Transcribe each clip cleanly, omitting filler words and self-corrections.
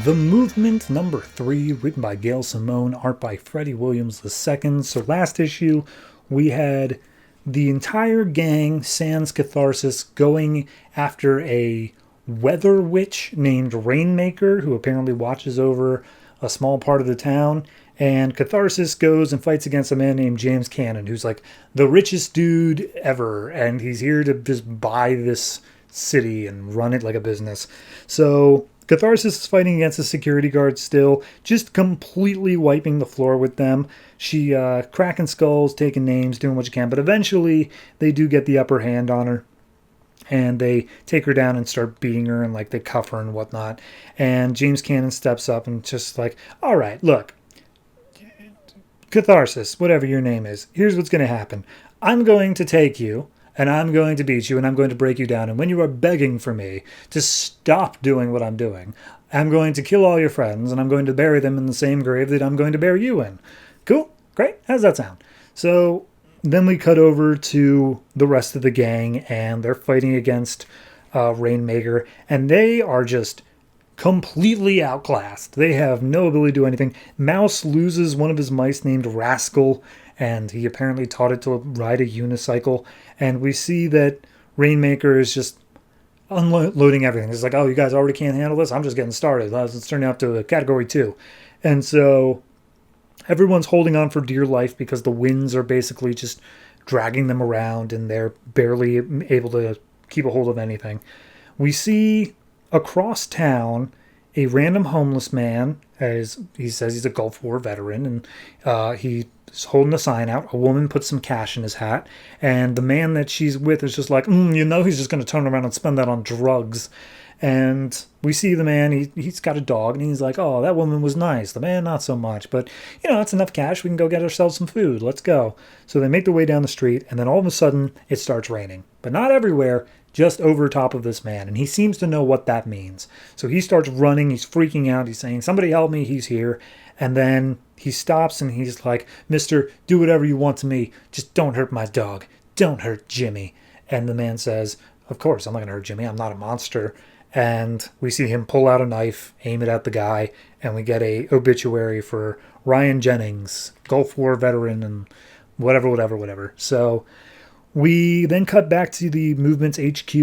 The Movement number 3, written by Gail Simone, art by Freddie Williams II. So last issue, we had the entire gang, sans Catharsis, going after a weather witch named Rainmaker, who apparently watches over a small part of the town. And Catharsis goes and fights against a man named James Cannon, who's like the richest dude ever, and he's here to just buy this city and run it like a business. So Catharsis is fighting against the security guards still, just completely wiping the floor with them. She cracking skulls, taking names, doing what she can, but eventually they do get the upper hand on her. And they take her down and start beating her, and like they cuff her and whatnot. And James Cannon steps up and just like, all right, look, Catharsis, whatever your name is, here's what's going to happen. I'm going to take you, and I'm going to beat you, and I'm going to break you down. And when you are begging for me to stop doing what I'm doing, I'm going to kill all your friends, and I'm going to bury them in the same grave that I'm going to bury you in. Cool? Great? How does that sound? So then we cut over to the rest of the gang, and they're fighting against Rainmaker, and they are just completely outclassed. They have no ability to do anything. Mouse loses one of his mice named Rascal, and he apparently taught it to ride a unicycle. And we see that Rainmaker is just unloading everything. It's like, oh, you guys already can't handle this? I'm just getting started. Let's turn it up to a category 2. And so everyone's holding on for dear life because the winds are basically just dragging them around, and they're barely able to keep a hold of anything. We see across town a random homeless man, as he says he's a Gulf War veteran, and he's holding a sign out. A woman puts some cash in his hat, and the man that she's with is just like, he's just going to turn around and spend that on drugs. And we see the man, he's got a dog, and he's like, oh, that woman was nice. The man, not so much. But, that's enough cash. We can go get ourselves some food. Let's go. So they make their way down the street, and then all of a sudden, it starts raining. But not everywhere, just over top of this man. And he seems to know what that means. So he starts running. He's freaking out. He's saying, somebody help me. He's here. And then he stops, and he's like, mister, do whatever you want to me. Just don't hurt my dog. Don't hurt Jimmy. And the man says, of course, I'm not going to hurt Jimmy. I'm not a monster. And we see him pull out a knife, aim it at the guy, and we get a obituary for Ryan Jennings, Gulf War veteran, and whatever. So we then cut back to the Movement's HQ,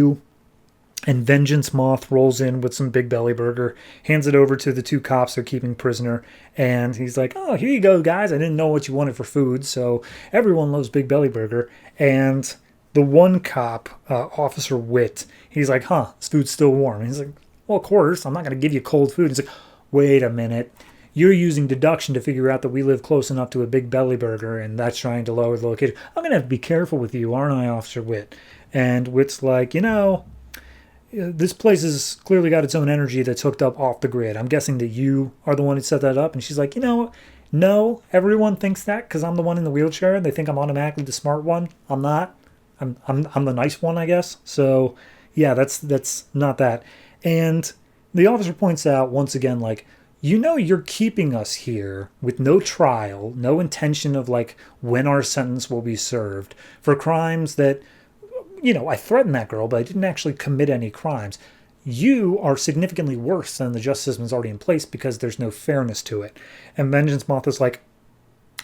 and Vengeance Moth rolls in with some Big Belly Burger, hands it over to the 2 cops they're keeping prisoner, and he's like, oh, here you go, guys. I didn't know what you wanted for food, so everyone loves Big Belly Burger. And the one cop, Officer Witt, he's like, this food's still warm. And he's like, well, of course, I'm not going to give you cold food. He's like, wait a minute. You're using deduction to figure out that we live close enough to a Big Belly Burger, and that's trying to lower the location. I'm going to have to be careful with you, aren't I, Officer Witt? And Witt's like, this place has clearly got its own energy that's hooked up off the grid. I'm guessing that you are the one who set that up. And she's like, no, everyone thinks that because I'm the one in the wheelchair, and they think I'm automatically the smart one. I'm not. I'm the nice one, I guess. So, yeah, that's not that. And the officer points out once again, like, you're keeping us here with no trial, no intention of, like, when our sentence will be served for crimes that, I threatened that girl, but I didn't actually commit any crimes. You are significantly worse than the justice system is already in place because there's no fairness to it. And Vengeance Moth is like,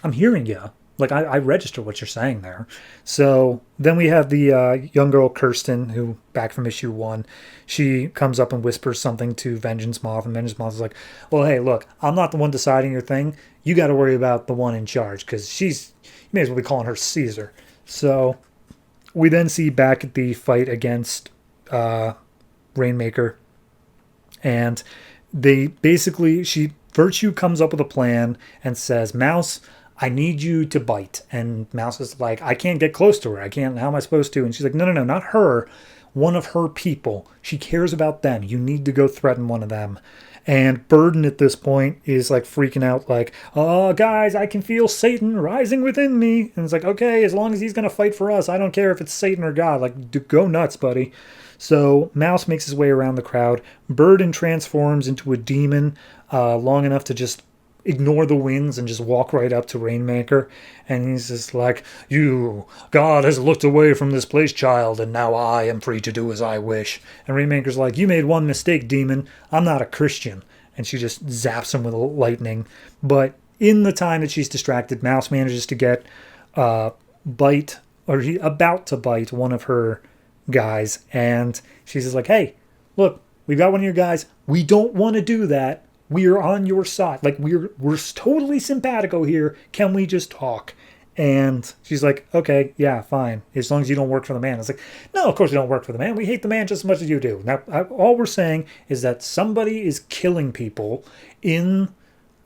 I'm hearing you. Like, I register what you're saying there. So then we have the young girl, Kirsten, who, back from issue 1, she comes up and whispers something to Vengeance Moth, and Vengeance Moth is like, well, hey, look, I'm not the one deciding your thing. You got to worry about the one in charge, because you may as well be calling her Caesar. So we then see back at the fight against Rainmaker, and Virtue comes up with a plan and says, Mouse, I need you to bite. And Mouse is like, I can't get close to her. I can't. How am I supposed to? And she's like, no, not her. One of her people. She cares about them. You need to go threaten one of them. And Burden at this point is like freaking out, like, oh, guys, I can feel Satan rising within me. And it's like, okay, as long as he's going to fight for us, I don't care if it's Satan or God. Like, go nuts, buddy. So Mouse makes his way around the crowd. Burden transforms into a demon long enough to just ignore the winds and just walk right up to Rainmaker. And he's just like, God has looked away from this place, child, and now I am free to do as I wish. And Rainmaker's like, you made one mistake, demon. I'm not a Christian. and she just zaps him with lightning. But in the time that she's distracted, Mouse manages to get bite, or he about to bite one of her guys, and she's just like, hey, look, we've got one of your guys. We don't want to do that. We are on your side. Like, we're totally simpatico here. Can we just talk? And she's like, okay, yeah, fine, as long as you don't work for the man. It's like, no, of course we don't work for the man. We hate the man just as much as you do. Now, all we're saying is that somebody is killing people in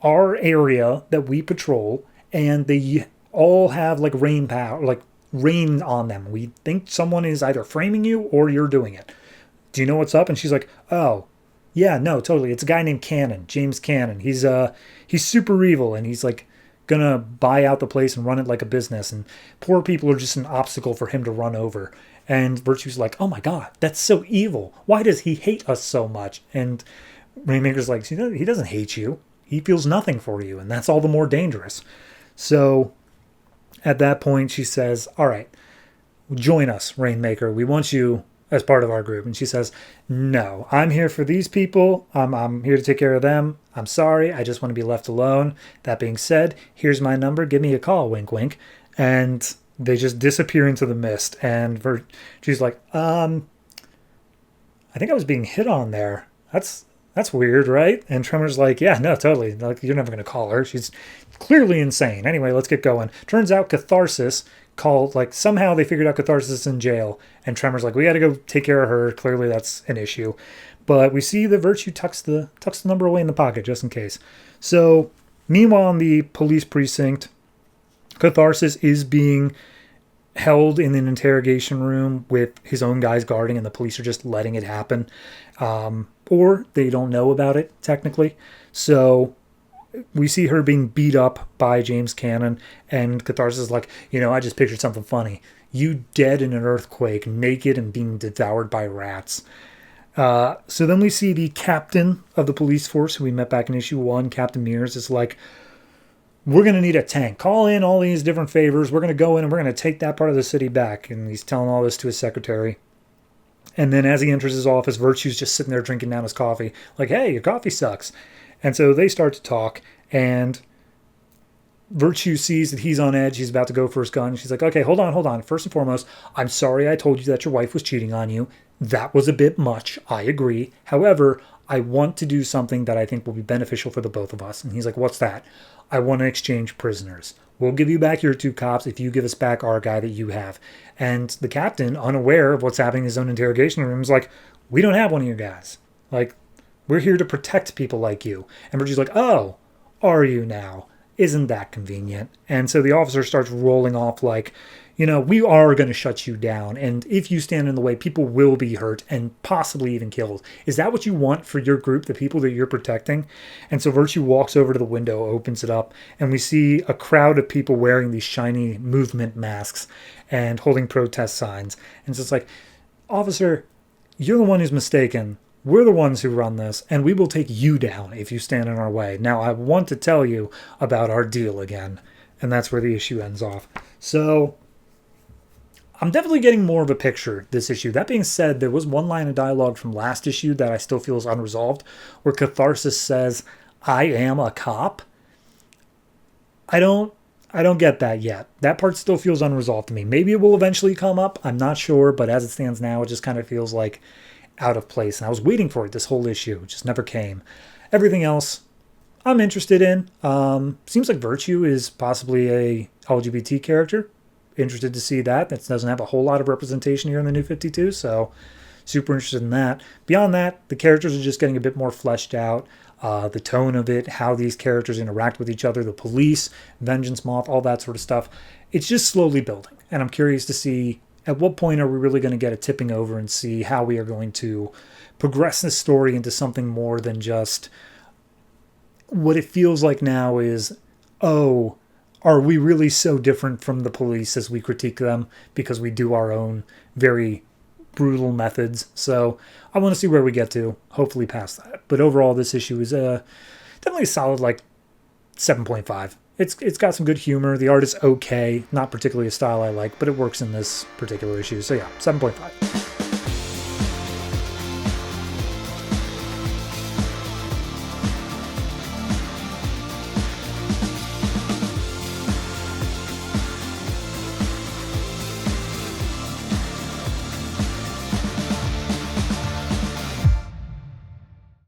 our area that we patrol, and they all have like rain power, like rain on them. We think someone is either framing you or you're doing it. Do you know what's up? And she's like, oh, yeah, no, totally. It's a guy named Cannon, James Cannon. He's super evil, and he's like gonna buy out the place and run it like a business, and poor people are just an obstacle for him to run over. And Virtue's like, oh my god, that's so evil. Why does he hate us so much? And Rainmaker's like, he doesn't hate you. He feels nothing for you, and that's all the more dangerous. So at that point, she says, all right, join us, Rainmaker. We want you as part of our group. And she says, no, I'm here for these people. I'm here to take care of them. I'm sorry. I just want to be left alone. That being said, here's my number. Give me a call, wink, wink. And they just disappear into the mist. And she's like, I think I was being hit on there. That's weird, right? And Tremor's like, yeah, no, totally. Like, you're never going to call her. She's clearly insane. Anyway, let's get going. Turns out Catharsis called, like, somehow they figured out Catharsis in jail. And Tremor's like, we got to go take care of her. Clearly that's an issue. But we see that Virtue tucks the number away in the pocket just in case. So meanwhile, in the police precinct, Catharsis is being held in an interrogation room with his own guys guarding, and the police are just letting it happen. Or they don't know about it, technically. So we see her being beat up by James Cannon, and Catharsis is like, I just pictured something funny. You dead in an earthquake, naked and being devoured by rats. So then we see the captain of the police force, who we met back in issue 1, Captain Mears, is like, we're going to need a tank. Call in all these different favors. We're going to go in and we're going to take that part of the city back. And he's telling all this to his secretary. And then as he enters his office, Virtue's just sitting there drinking down his coffee. Like, hey, your coffee sucks. And so they start to talk, and Virtue sees that he's on edge. He's about to go for his gun. She's like, okay, hold on. First and foremost, I'm sorry I told you that your wife was cheating on you. That was a bit much. I agree. However, I want to do something that I think will be beneficial for the both of us. And he's like, what's that? I want to exchange prisoners. We'll give you back your 2 cops if you give us back our guy that you have. And the captain, unaware of what's happening in his own interrogation room, is like, we don't have one of your guys. Like, we're here to protect people like you. And Virtue's like, oh, are you now? Isn't that convenient? And so the officer starts rolling off like, we are going to shut you down. And if you stand in the way, people will be hurt and possibly even killed. Is that what you want for your group, the people that you're protecting? And so Virtue walks over to the window, opens it up, and we see a crowd of people wearing these shiny movement masks and holding protest signs. And so it's like, officer, you're the one who's mistaken. We're the ones who run this, and we will take you down if you stand in our way. Now, I want to tell you about our deal again. And that's where the issue ends off. So I'm definitely getting more of a picture this issue. That being said, there was one line of dialogue from last issue that I still feel is unresolved, where Catharsis says, I am a cop. I don't get that yet. That part still feels unresolved to me. Maybe it will eventually come up. I'm not sure, but as it stands now, it just kind of feels like out of place. And I was waiting for it this whole issue. It just never came. Everything else I'm interested in. Seems like Virtue is possibly a LGBT character. Interested to see that. That doesn't have a whole lot of representation here in the New 52, so super interested in that. Beyond that, the characters are just getting a bit more fleshed out. The tone of it, how these characters interact with each other, the police, Vengeance Moth, all that sort of stuff. It's just slowly building, and I'm curious to see at what point are we really going to get a tipping over and see how we are going to progress this story into something more than just what it feels like now is, oh, are we really so different from the police as we critique them because we do our own very brutal methods? So I want to see where we get to, hopefully past that. But overall, this issue is definitely a solid, like, 7.5. It's got some good humor. The art is okay. Not particularly a style I like, but it works in this particular issue. So yeah, 7.5.